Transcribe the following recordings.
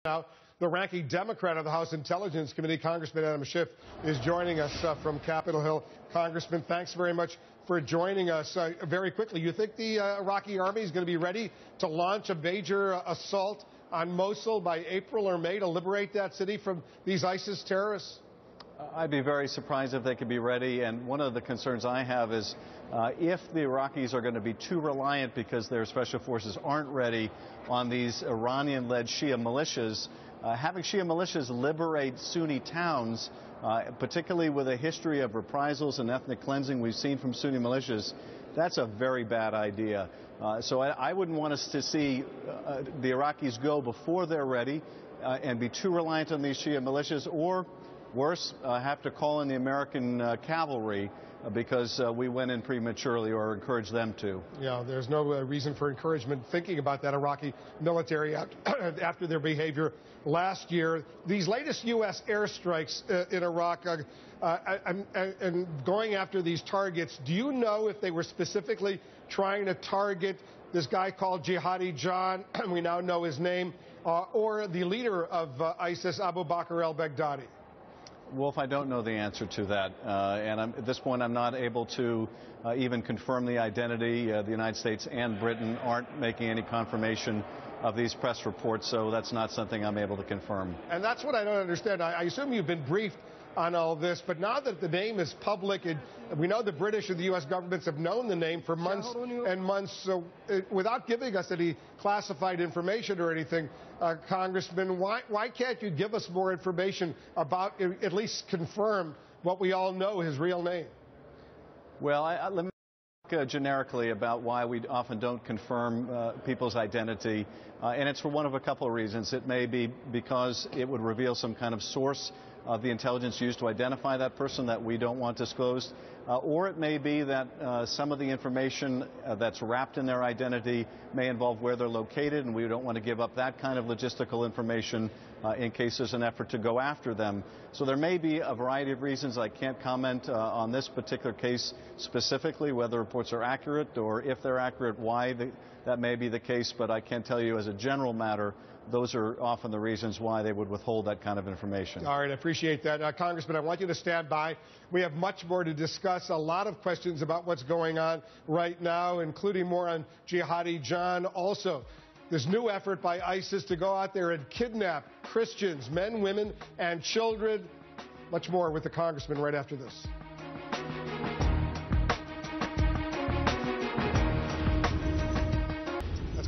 Now, the ranking Democrat of the House Intelligence Committee, Congressman Adam Schiff, is joining us from Capitol Hill. Congressman, thanks very much for joining us. Very quickly, you think the Iraqi army is going to be ready to launch a major assault on Mosul by April or May to liberate that city from these ISIS terrorists? I'd be very surprised if they could be ready, and one of the concerns I have is if the Iraqis are going to be too reliant because their special forces aren't ready on these Iranian-led Shia militias, having Shia militias liberate Sunni towns, particularly with a history of reprisals and ethnic cleansing we've seen from Sunni militias, that's a very bad idea. So I wouldn't want us to see the Iraqis go before they're ready and be too reliant on these Shia militias, or worse, have to call in the American cavalry because we went in prematurely or encouraged them to. Yeah, there's no reason for encouragement thinking about that Iraqi military after their behavior last year. These latest U.S. airstrikes in Iraq and going after these targets, do you know if they were specifically trying to target this guy called Jihadi John, we now know his name, or the leader of ISIS, Abu Bakr al-Baghdadi? Wolf, I don't know the answer to that, and at this point I'm not able to even confirm the identity. The United States and Britain aren't making any confirmation of these press reports, so that's not something I'm able to confirm. And that's what I don't understand. I assume you've been briefed on all this, but now that the name is public, and we know the British and the U.S. governments have known the name for months and months, so without giving us any classified information or anything, Congressman, why can't you give us more information about, at least confirm what we all know his real name? Well, let me talk generically about why we often don't confirm people's identity, and it's for one of a couple of reasons. It may be because it would reveal some kind of source of the intelligence used to identify that person that we don't want disclosed, or it may be that some of the information that's wrapped in their identity may involve where they're located, and we don't want to give up that kind of logistical information in case there's an effort to go after them. So there may be a variety of reasons. I can't comment on this particular case specifically, whether reports are accurate, or if they're accurate, why that may be the case, but I can tell you as a general matter, those are often the reasons why they would withhold that kind of information. All right, I appreciate that. Congressman, I want you to stand by. We have much more to discuss, a lot of questions about what's going on right now, including more on Jihadi John. Also, this new effort by ISIS to go out there and kidnap Christians, men, women, and children. Much more with the Congressman right after this.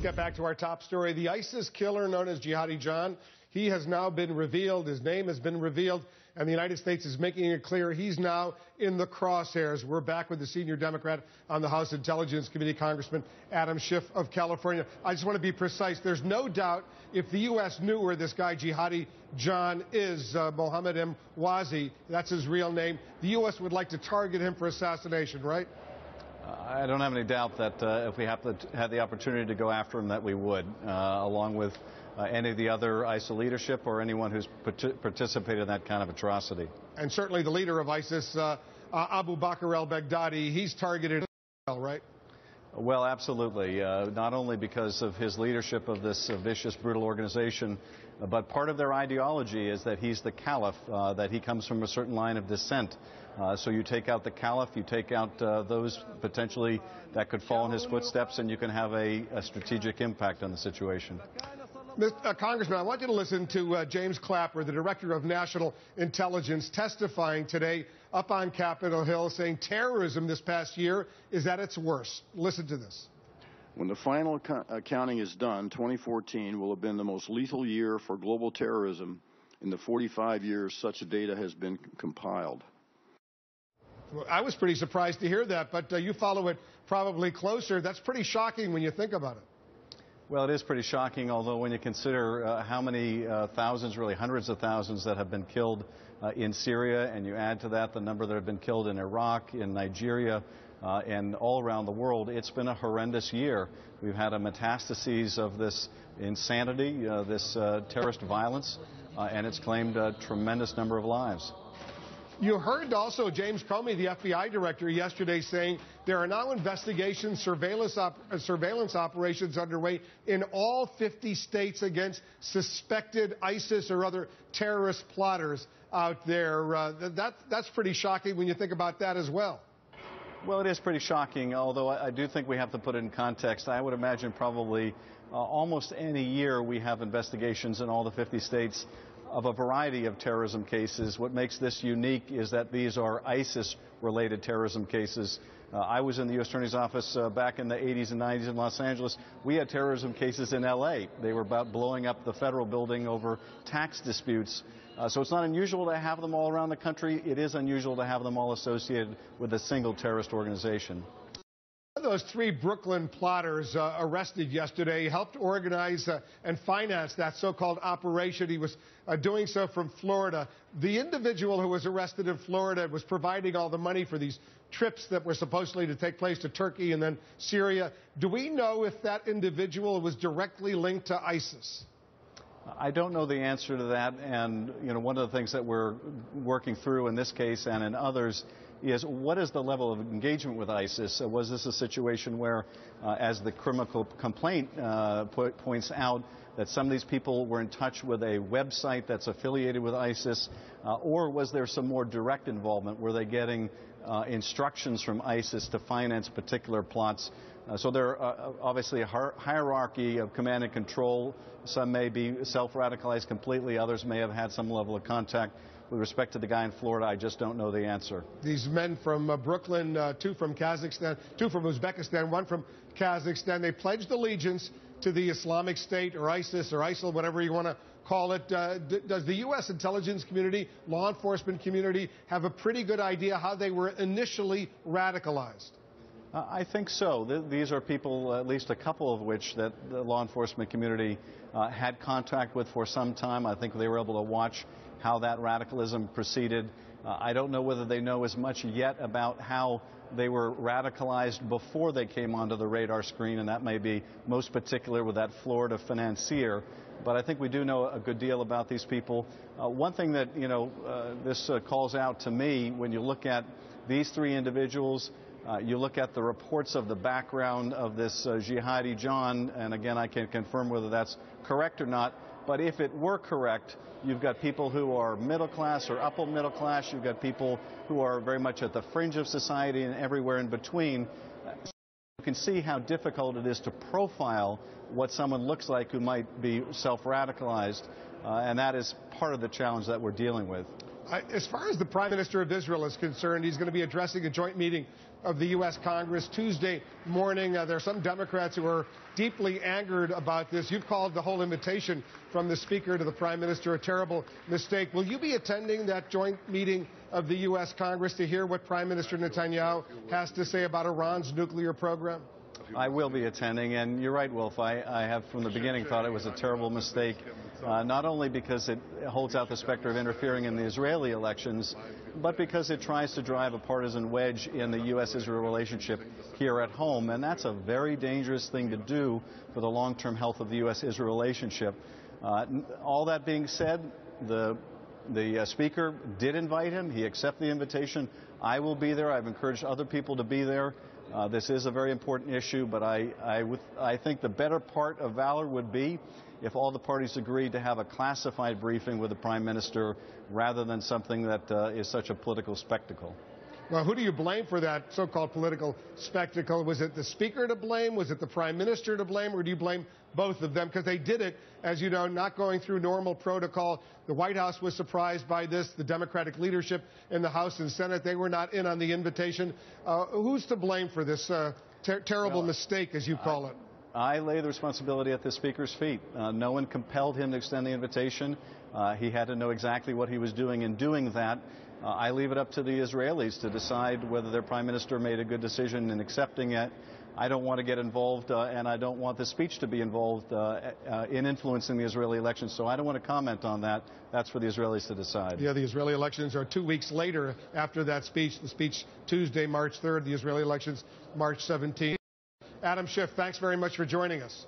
Get back to our top story. The ISIS killer known as Jihadi John, he has now been revealed. His name has been revealed, and the United States is making it clear he's now in the crosshairs. We're back with the senior Democrat on the House Intelligence Committee, Congressman Adam Schiff of California. I just want to be precise. There's no doubt if the U.S. knew where this guy Jihadi John is, Mohammed M. Wazi, that's his real name, the U.S. would like to target him for assassination, right? I don't have any doubt that if we had the opportunity to go after him, that we would, along with any of the other ISIL leadership or anyone who's participated in that kind of atrocity. And certainly the leader of ISIS, Abu Bakr al-Baghdadi, he's targeted as well, right? Well, absolutely. Not only because of his leadership of this vicious, brutal organization, but part of their ideology is that he's the caliph, that he comes from a certain line of descent. So you take out the caliph, you take out those potentially that could fall in his footsteps, and you can have a strategic impact on the situation. Congressman, I want you to listen to James Clapper, the Director of National Intelligence, testifying today up on Capitol Hill, saying terrorism this past year is at its worst. Listen to this. When the final accounting is done, 2014 will have been the most lethal year for global terrorism in the 45 years such data has been compiled. I was pretty surprised to hear that, but you follow it probably closer. That's pretty shocking when you think about it. Well, it is pretty shocking, although when you consider how many thousands, really hundreds of thousands that have been killed in Syria, and you add to that the number that have been killed in Iraq, in Nigeria, and all around the world, it's been a horrendous year. We've had a metastases of this insanity, this terrorist violence, and it's claimed a tremendous number of lives. You heard also James Comey, the FBI director, yesterday saying there are now investigations, surveillance operations underway in all 50 states against suspected ISIS or other terrorist plotters out there. That's pretty shocking when you think about that as well. Well, it is pretty shocking, although I do think we have to put it in context. I would imagine probably almost any year we have investigations in all the 50 states of a variety of terrorism cases. What makes this unique is that these are ISIS-related terrorism cases. I was in the U.S. Attorney's Office back in the 80s and 90s in Los Angeles. We had terrorism cases in L.A. They were about blowing up the federal building over tax disputes. So it's not unusual to have them all around the country. It is unusual to have them all associated with a single terrorist organization. Those 3 Brooklyn plotters arrested yesterday helped organize and finance that so-called operation. He was doing so from Florida. The individual who was arrested in Florida was providing all the money for these trips that were supposedly to take place to Turkey and then Syria. Do we know if that individual was directly linked to ISIS? I don't know the answer to that, and one of the things that we're working through in this case and in others is what is the level of engagement with ISIS? Was this a situation where, as the criminal complaint points out, that some of these people were in touch with a website that's affiliated with ISIS, or was there some more direct involvement? Were they getting instructions from ISIS to finance particular plots? So there are obviously a hierarchy of command and control. Some may be self-radicalized completely. Others may have had some level of contact. With respect to the guy in Florida, I just don't know the answer. These men from Brooklyn, 2 from Kazakhstan, 2 from Uzbekistan, 1 from Kazakhstan, they pledged allegiance to the Islamic State or ISIS or ISIL, whatever you want to call it. Does the U.S. intelligence community, law enforcement community, have a pretty good idea how they were initially radicalized? I think so. These are people, at least a couple of which, that the law enforcement community had contact with for some time. I think they were able to watch how that radicalism proceeded. I don't know whether they know as much yet about how they were radicalized before they came onto the radar screen, and that may be most particular with that Florida financier. But I think we do know a good deal about these people. One thing that, this calls out to me, when you look at these 3 individuals, you look at the reports of the background of this Jihadi John, and again, I can't confirm whether that's correct or not, but if it were correct, you've got people who are middle class or upper middle class. You've got people who are very much at the fringe of society and everywhere in between. You can see how difficult it is to profile what someone looks like who might be self-radicalized, and that is part of the challenge that we're dealing with. As far as the Prime Minister of Israel is concerned, he's going to be addressing a joint meeting of the U.S. Congress Tuesday morning. There are some Democrats who are deeply angered about this. You've called the whole invitation from the Speaker to the Prime Minister a terrible mistake. Will you be attending that joint meeting of the U.S. Congress to hear what Prime Minister Netanyahu has to say about Iran's nuclear program? I will be attending, and you're right, Wolf. I have from the beginning thought it was a terrible mistake, not only because it holds out the specter of interfering in the Israeli elections, but because it tries to drive a partisan wedge in the U.S.-Israel relationship here at home, and that's a very dangerous thing to do for the long-term health of the U.S.-Israel relationship. All that being said, the Speaker did invite him. He accepted the invitation. I will be there. I've encouraged other people to be there. This is a very important issue, but I think the better part of valor would be if all the parties agreed to have a classified briefing with the Prime Minister rather than something that is such a political spectacle. Well, who do you blame for that so-called political spectacle? Was it the Speaker to blame? Was it the Prime Minister to blame? Or do you blame both of them? Because they did it, as you know, not going through normal protocol. The White House was surprised by this. The Democratic leadership in the House and Senate, they were not in on the invitation. Who's to blame for this terrible mistake, as you call it? I lay the responsibility at the Speaker's feet. No one compelled him to extend the invitation. He had to know exactly what he was doing in doing that. I leave it up to the Israelis to decide whether their Prime Minister made a good decision in accepting it. I don't want to get involved, and I don't want the speech to be involved in influencing the Israeli elections, so I don't want to comment on that. That's for the Israelis to decide. Yeah, the Israeli elections are 2 weeks later after that speech. The speech Tuesday, March 3rd, the Israeli elections March 17th. Adam Schiff, thanks very much for joining us.